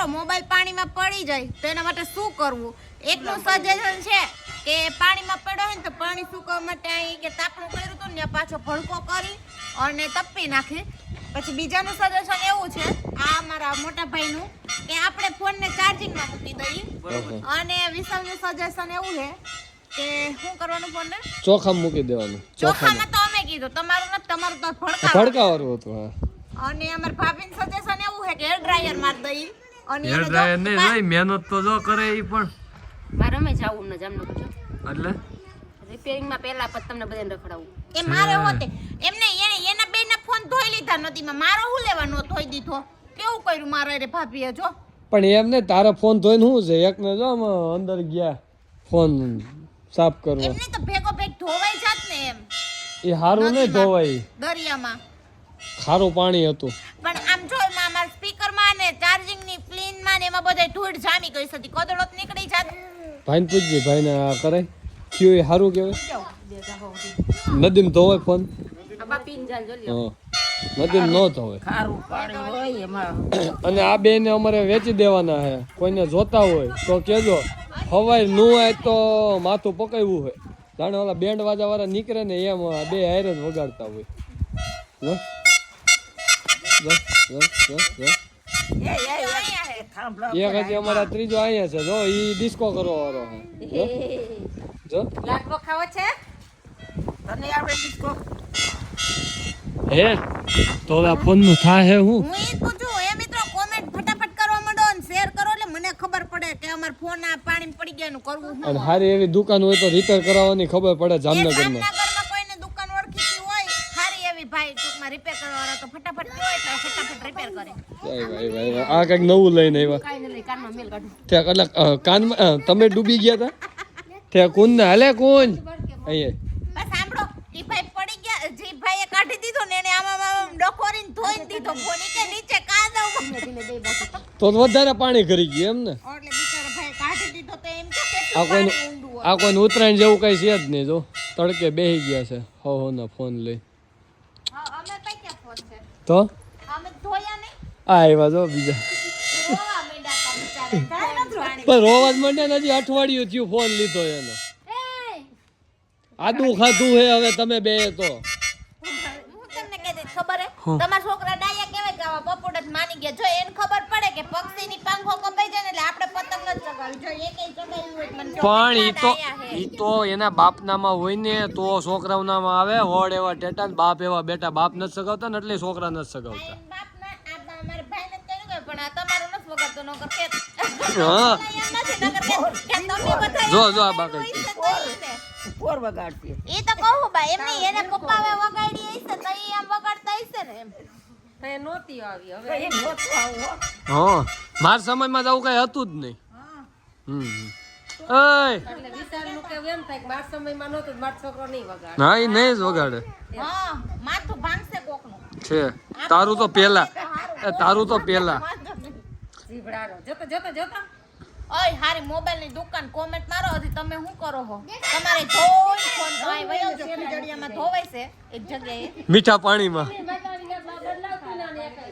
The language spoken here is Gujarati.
મિત્રો મોબાઈલ પાણીમાં પડી જાય તો એના માટે શું કરવું? એકનું સજેશન છે કે પાણીમાં પડ્યો હોય ને તો પાણી સુકવવા માટે અહીં કે તાપણું કર્યું હતું ને પાછો ભડકો કરી અને તપી નાખી. પછી બીજાનું સજેશન એવું છે આ મારા મોટા ભાઈનું કે આપણે ફોનને ચાર્જિંગમાં મૂકી દઈએ. અને વિશાલનું સજેશન એવું છે કે શું કરવાનું ફોનને ચોખામાં મૂકી દેવાનું. ચોખામાં તો અમે કીધું તમારું નથી, તમારું તો ભડકાવાનું હતું. હા. અને અમાર ભાભીનું સજેશન એવું છે કે હેર ડ્રાયર માર દઈ અને હેર ડ્રાયર ને લઈ મહેનત તો જો કરે ઈ પણ મારે અમે જાવું ન જામનગર છો એટલે રિપેરિંગ માં પહેલા પછી તમને બધાને રખડાવું એ મારે હોતે એમને એના બેના ફોન ધોઈ લીધા નથી મારો હું લેવાનો ધોઈ દીધો કેવું કર્યું મારે રે ભાભીએ જો. પણ એમ ને તારા ફોન ધોઈને શું છે એક ને જો અંદર ગયા ફોન સાફ કરવા એમને તો ભેગો ભેગ ધોવાઈ જાત ને એમ એ હારું ને ધોવાય દરિયામાં ખારું પાણી હતું. પણ આમ જો અમાર સ્પીકર માં ને ચાર્જિંગ ની પ્લેન માં ને એમાં બધે ધૂળ જામી ગઈ હતી કોદળોત નીકળી જાત. ભાઈને પૂછજે ભાઈને આ કરે કયો એ હારું કહેવાય નદીમાં ધોવાય ફોન. આ પીન જાન જો લ્યો હા નદીમાં ન ધોવાય ખારું પાણી હોય એમાં. અને આ બે ને અમારે વેચી દેવાના છે. કોઈને જોતા હોય તો કેજો. હવાય નું હોય તો માથું પકાવ્યું હોય જાણે ઓલા બેન્ડ વાજા વાળા નીકળે ને એમ બે હારે જ વગાડતા હોય. એક હજી અમારા ત્રીજો અહીંયા છે જો ઈ ડિસ્કો કરવા વાળો છે જો લાડવો ખાવો છે તને આપણે ડિસ્કો હે તો હવે ફોન નું થાય હું હું ઈ પૂછું એ મિત્રો કોમેન્ટ ફટાફટ કરવા માંડો અને શેર કરો એટલે મને ખબર પડે કે અમાર ફોન આ પાણી પડી ગયા નું કરવું શું. અને હારી એવી દુકાન હોય તો રિપેર કરાવવાની ખબર પડે જામનગરમાં. જામનગરમાં કોઈને દુકાન ઓળખીતી હોય સારી એવી ભાઈ ટૂંકમાં રિપેર કરવાવાળા તો ફટાફટ કહેવાય તો ફટાફટ રિપેર કરે. ભાઈ આ કઈક નવું લઈને આવ્યા કાઈ નહીં કાનમાં મેલ કાઢું ત્યાં એટલે કાનમાં તમે ડૂબી ગયા હતા ત્યાં કુંજ ને હાલે કુંજ અહીંયા બસ સાંભળો ઈ ભાઈ પડી ગયા જે ભાઈએ કાઢી દીધો ને એને આમાં ડકોરીને ધોઈ દીધો ફોન કે નીચે કાદવમાં ધીમે બે બાજુ તો વધારે પાણી કરી ગયું એમ ને. એટલે બિચારા ભાઈ કાઢી દીધો તો એમ કે આ કેટલું કોઈ પાણી ઊંડું હોય. આ કોઈ ઉત્તરાયણ જેવું કઈ છે જ નહીં જો તડકે બેસી ગયા છે હો ના ફોન લઈ હા અમે કઈ ક્યાં ફોન છે તો અમે ધોયા નહીં આ આવ્યા જો બીજા રોવા માંડ્યા તા બિચારા કાઈ ન ધોવાણી. પણ રોવા જ માંડ્યા ને હજી અઠવાડિયું થયું ફોન લીધો એનો આદુ ખાધું હે હવે તમે બે તો હું તમને કહેતી ખબર હે તમારા છોકરા ડાયા કેવાય કે આવા પપોડા જ માની ગયા જો એને ખબર પડે કે પક્ષીની પાંખો કપાઈ જાય ને એટલે આપણે પતંગ જ ચગાવી જો એકેય ચગાવ્યું હોય મને પણ ઈ તો એના બાપનામાં હોય ને તો છોકરાઓનામાં આવે હોડ એવા ટેટા ને બાપ એવા બેટા બાપ નથી સગાવતા ને એટલે છોકરા નથી સગાવતા. બાપના આ અમારા ભાઈને જ કહ્યું કે પણ આ તમારું નથી વગાડતો નકર કે હા એમ નથી નકર કે તમે બધા જો આ બાકી ફોર વગાડતી એ તો કહું બા એમ નહીં એને પપ્પાએ વગાડી હશે તો ઈ આમ વગાડતા હશે ને એમ એ નોતી આવી હવે એ નોતો આવો હા મારા સમયમાં તો આવું કઈ હતું જ નહીં. એય એટલે વિચાર નું કે એમ થાય કે મારા સમયમાં નહોતું મારો છોકરો નહીં વગાડે ના ઈ નહીં જ વગાડે હા માથું ભાંગશે કોકનું છે તારું તો પેલા તારું તો પેલા જીભડારો જતો જતો જતો ઓય હારી મોબાઈલ ની દુકાન કોમેન્ટ મારો હજી તમે શું કરો હો તમારે ધોઈ ફોન ધોઈ વયો જો ખીજડીયામાં ધોવાય છે એક જગ્યાએ મીઠા પાણીમાં